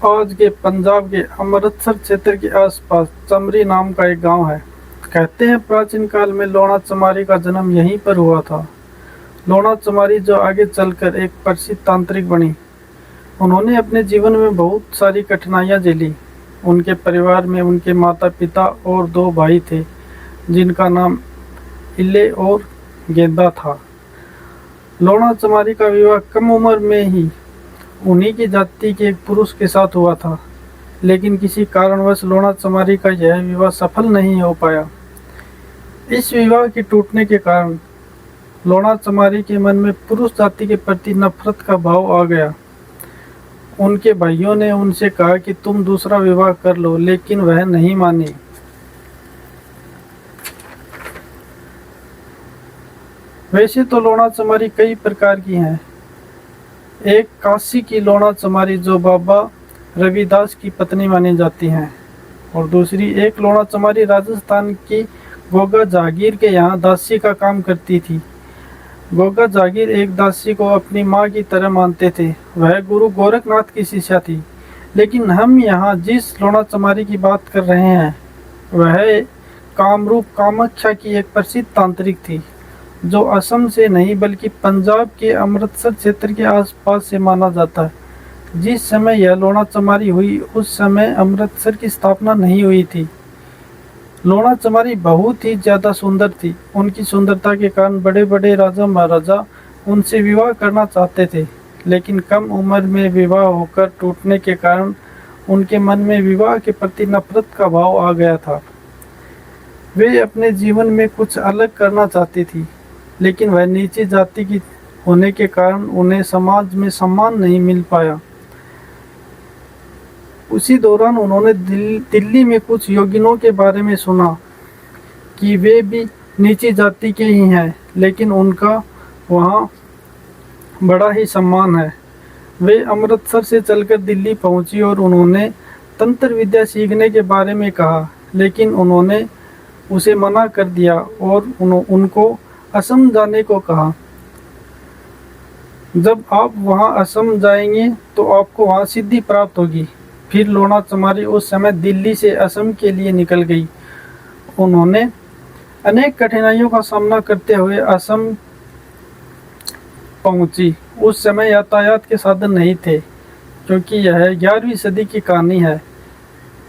आज के पंजाब के अमृतसर क्षेत्र के आसपास चमरी नाम का एक गांव है। कहते हैं प्राचीन काल में लोणा चमारी का जन्म यहीं पर हुआ था। लोणा चमारी जो आगे चलकर एक प्रसिद्ध तांत्रिक बनी। उन्होंने अपने जीवन में बहुत सारी कठिनाइयां झेली। उनके परिवार में उनके माता पिता और दो भाई थे, जिनका नाम इल्ले और गेंदा था। लोणा चमारी का विवाह कम उम्र में ही उन्हीं की जाति के एक पुरुष के साथ हुआ था, लेकिन किसी कारणवश लोणा चमारी का यह विवाह सफल नहीं हो पाया। इस विवाह के टूटने के कारण लोणा चमारी के मन में पुरुष जाति के प्रति नफरत का भाव आ गया। उनके भाइयों ने उनसे कहा कि तुम दूसरा विवाह कर लो, लेकिन वह नहीं मानी। वैसे तो लोणा चमारी कई प्रकार की हैं। एक काशी की लोणा चमारी जो बाबा रविदास की पत्नी मानी जाती हैं, और दूसरी एक लोणा चमारी राजस्थान की गोगा जागीर के यहाँ दासी का काम करती थी। गोगा जागीर एक दासी को अपनी माँ की तरह मानते थे। वह गुरु गोरखनाथ की शिष्या थी। लेकिन हम यहाँ जिस लोणा चमारी की बात कर रहे हैं, वह कामरूप कामाख्या की एक प्रसिद्ध तांत्रिक थी, जो असम से नहीं बल्कि पंजाब के अमृतसर क्षेत्र के आसपास से माना जाता है। जिस समय यह लोणा चमारी हुई, उस समय अमृतसर की स्थापना नहीं हुई थी। लोणा चमारी बहुत ही ज़्यादा सुंदर थी। उनकी सुंदरता के कारण बड़े बड़े राजा महाराजा उनसे विवाह करना चाहते थे, लेकिन कम उम्र में विवाह होकर टूटने के कारण उनके मन में विवाह के प्रति नफरत का भाव आ गया था। वे अपने जीवन में कुछ अलग करना चाहती थी, लेकिन वह नीची जाति की होने के कारण उन्हें समाज में सम्मान नहीं मिल पाया। उसी दौरान उन्होंने दिल्ली में कुछ योगिनों के बारे में सुना कि वे भी नीची जाति के ही हैं, लेकिन उनका वहाँ बड़ा ही सम्मान है। वे अमृतसर से चलकर दिल्ली पहुँची और उन्होंने तंत्र विद्या सीखने के बारे में कहा, लेकिन उन्होंने उसे मना कर दिया और उनको असम जाने को कहा। जब आप वहां असम जाएंगे तो आपको वहां सिद्धि प्राप्त होगी। फिर लोणा चमारी उस समय दिल्ली से असम के लिए निकल गई। उन्होंने अनेक कठिनाइयों का सामना करते हुए असम पहुंची। उस समय यातायात के साधन नहीं थे, क्योंकि यह 11वीं सदी की कहानी है।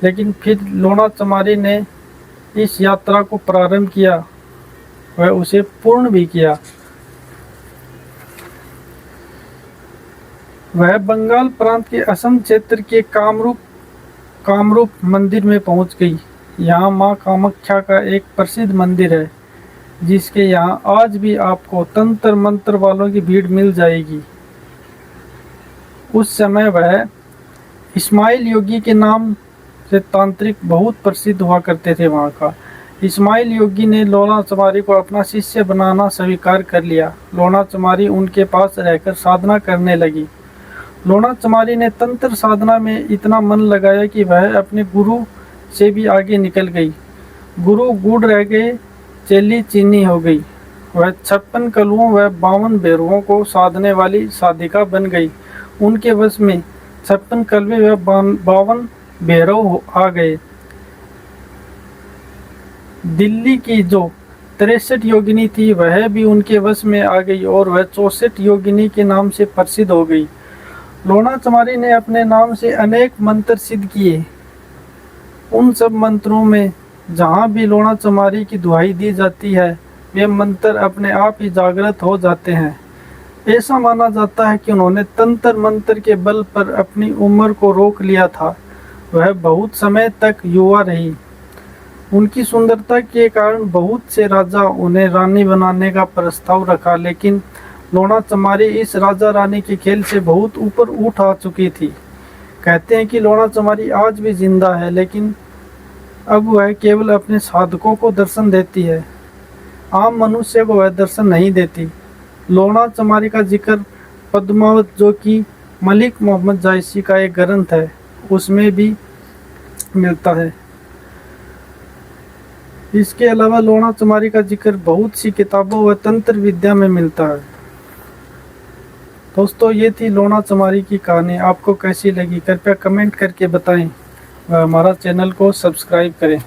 लेकिन फिर लोणा चमारी ने इस यात्रा को प्रारंभ किया, वह उसे पूर्ण भी किया। वह बंगाल प्रांत के असम क्षेत्र के कामरूप मंदिर में पहुंच गई। यहाँ माँ कामाख्या का एक प्रसिद्ध मंदिर है, जिसके यहाँ आज भी आपको तंत्र मंत्र वालों की भीड़ मिल जाएगी। उस समय वह इस्माइल योगी के नाम से तांत्रिक बहुत प्रसिद्ध हुआ करते थे। वहाँ का इस्माइल योगी ने लोणा चमारी को अपना शिष्य बनाना स्वीकार कर लिया। लोणा चमारी उनके पास रहकर साधना करने लगी। लोणा चमारी ने तंत्र साधना में इतना मन लगाया कि वह अपने गुरु से भी आगे निकल गई। गुरु गुड़ रह गए, चेली चीनी हो गई। वह 56 कलुओं व 52 भैरवों को साधने वाली साधिका बन गई। उनके वश में 56 कलवे व 52 भैरव आ गए। दिल्ली की जो 63 योगिनी थी, वह भी उनके वश में आ गई और वह 64 योगिनी के नाम से प्रसिद्ध हो गई। लोणा चमारी ने अपने नाम से अनेक मंत्र सिद्ध किए। उन सब मंत्रों में जहाँ भी लोणा चमारी की दुहाई दी जाती है, वे मंत्र अपने आप ही जागृत हो जाते हैं। ऐसा माना जाता है कि उन्होंने तंत्र मंत्र के बल पर अपनी उम्र को रोक लिया था। वह बहुत समय तक युवा रही। उनकी सुंदरता के कारण बहुत से राजा उन्हें रानी बनाने का प्रस्ताव रखा, लेकिन लोणा चमारी इस राजा रानी के खेल से बहुत ऊपर उठ आ चुकी थी। कहते हैं कि लोणा चमारी आज भी जिंदा है, लेकिन अब वह केवल अपने साधकों को दर्शन देती है। आम मनुष्य को वह दर्शन नहीं देती। लोणा चमारी का जिक्र पद्मावत, जो कि मलिक मोहम्मद जायसी का एक ग्रंथ है, उसमें भी मिलता है। इसके अलावा लोणा चमारी का जिक्र बहुत सी किताबों व तंत्र विद्या में मिलता है। दोस्तों ये थी लोना चमारी की कहानी। आपको कैसी लगी कृपया कमेंट करके बताएं व हमारा चैनल को सब्सक्राइब करें।